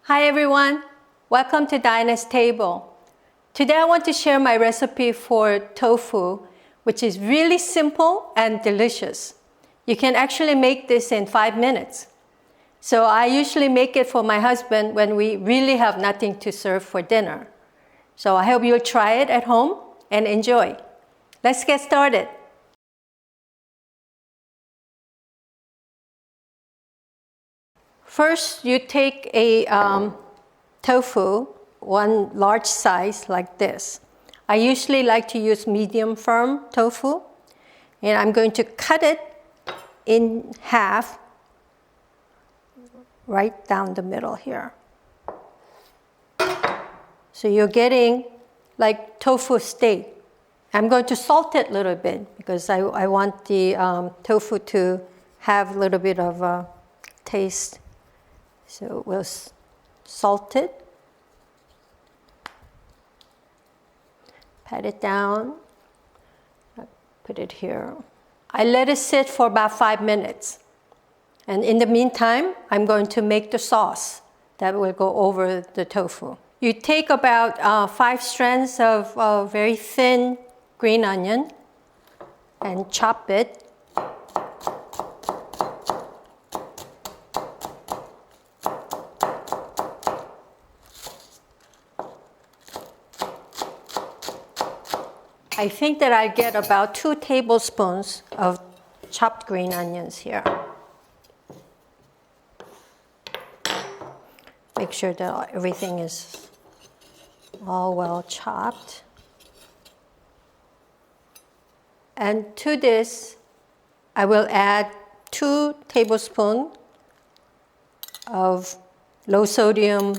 Hi everyone, welcome to Dinah's Table. Today I want to share my recipe for tofu, which is really simple and delicious. You can actually make this in 5 minutes. So I usually make it for my husband when we really have nothing to serve for dinner. So I hope you'll try it at home and enjoy. Let's get started. First, you take a tofu, one large size like this. I usually like to use medium firm tofu, and I'm going to cut it in half, right down the middle here. So you're getting like tofu steak. I'm going to salt it a little bit because I want the tofu to have a little bit of a taste. So we'll salt it, pat it down, put it here. I let it sit for about 5 minutes. And in the meantime, I'm going to make the sauce that will go over the tofu. You take about 5 strands of very thin green onion and chop it. I think that I get about 2 tablespoons of chopped green onions here. Make sure that everything is all well chopped. And to this, I will add 2 tablespoons of low sodium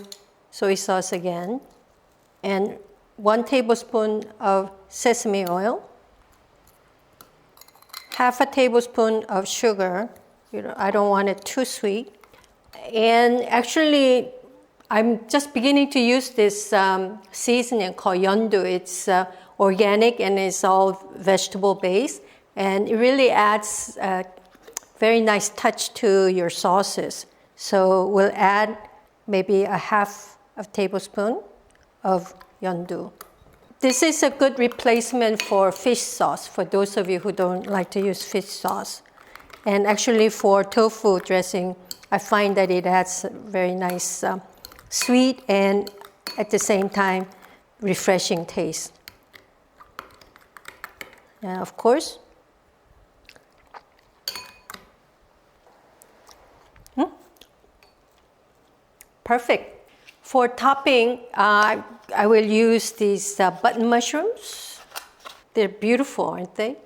soy sauce again, and 1 tablespoon of sesame oil, half a tablespoon of sugar. I don't want it too sweet. And actually, I'm just beginning to use this seasoning called yeondu. It's organic and it's all vegetable based, and it really adds a very nice touch to your sauces. So we'll add maybe a half a tablespoon of yeondu. This is a good replacement for fish sauce for those of you who don't like to use fish sauce. And actually for tofu dressing, I find that it adds a very nice sweet and at the same time refreshing taste. And of course, perfect. For topping, I will use these button mushrooms. They're beautiful, aren't they?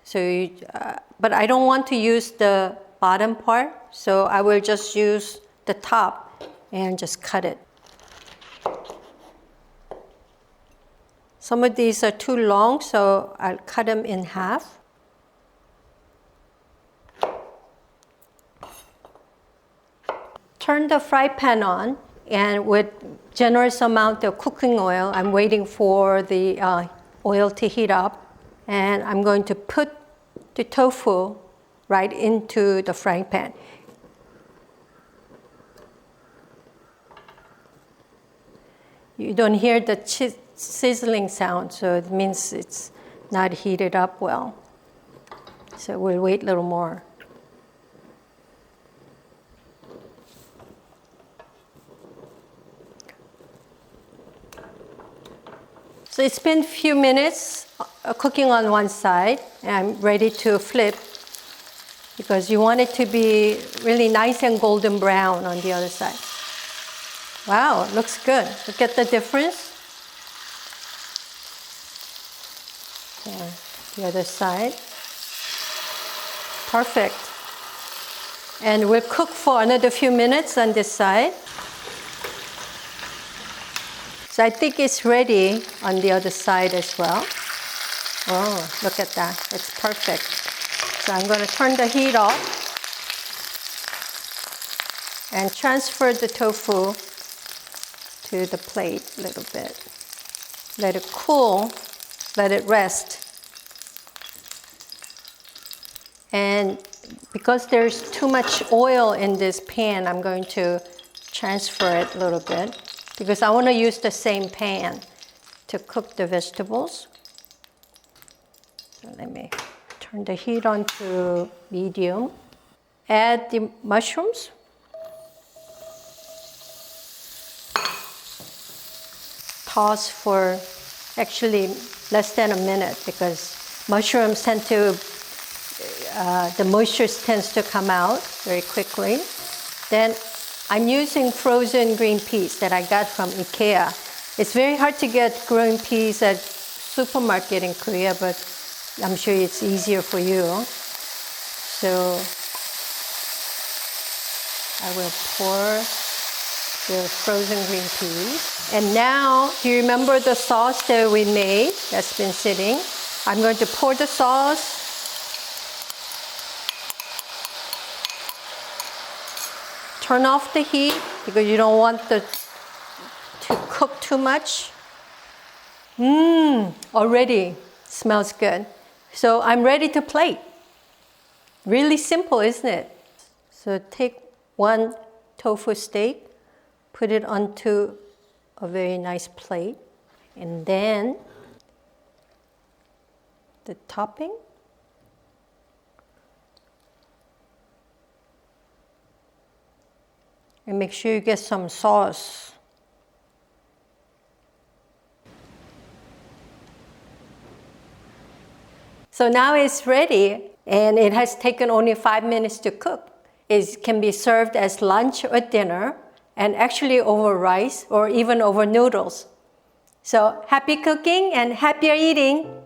So, but I don't want to use the bottom part, so I will just use the top and just cut it. Some of these are too long, so I'll cut them in half. Turn the fry pan on, and with generous amount of cooking oil, I'm waiting for the oil to heat up, and I'm going to put the tofu right into the frying pan. You don't hear the sizzling sound, so it means it's not heated up well. So we'll wait a little more. So it's been a few minutes cooking on one side, and I'm ready to flip because you want it to be really nice and golden brown on the other side. Wow, it looks good. Look at the difference. And the other side. Perfect. And we'll cook for another few minutes on this side. So I think it's ready on the other side as well. Oh, look at that. It's perfect. So I'm going to turn the heat off and transfer the tofu to the plate a little bit. Let it cool, let it rest. And because there's too much oil in this pan, I'm going to transfer it a little bit because I want to use the same pan to cook the vegetables. So let me turn the heat on to medium. Add the mushrooms. Toss for actually less than a minute because mushrooms tend to, the moisture tends to come out very quickly. Then I'm using frozen green peas that I got from IKEA. It's very hard to get green peas at supermarket in Korea, but I'm sure it's easier for you. So I will pour the frozen green peas. And now, do you remember the sauce that we made that's been sitting? I'm going to pour the sauce. Turn off the heat because you don't want to cook too much. Already smells good. So I'm ready to plate. Really simple, isn't it? So take one tofu steak, put it onto a very nice plate, and then the topping. And make sure you get some sauce. So now it's ready, and it has taken only 5 minutes to cook. It can be served as lunch or dinner, and actually over rice or even over noodles. So happy cooking and happier eating!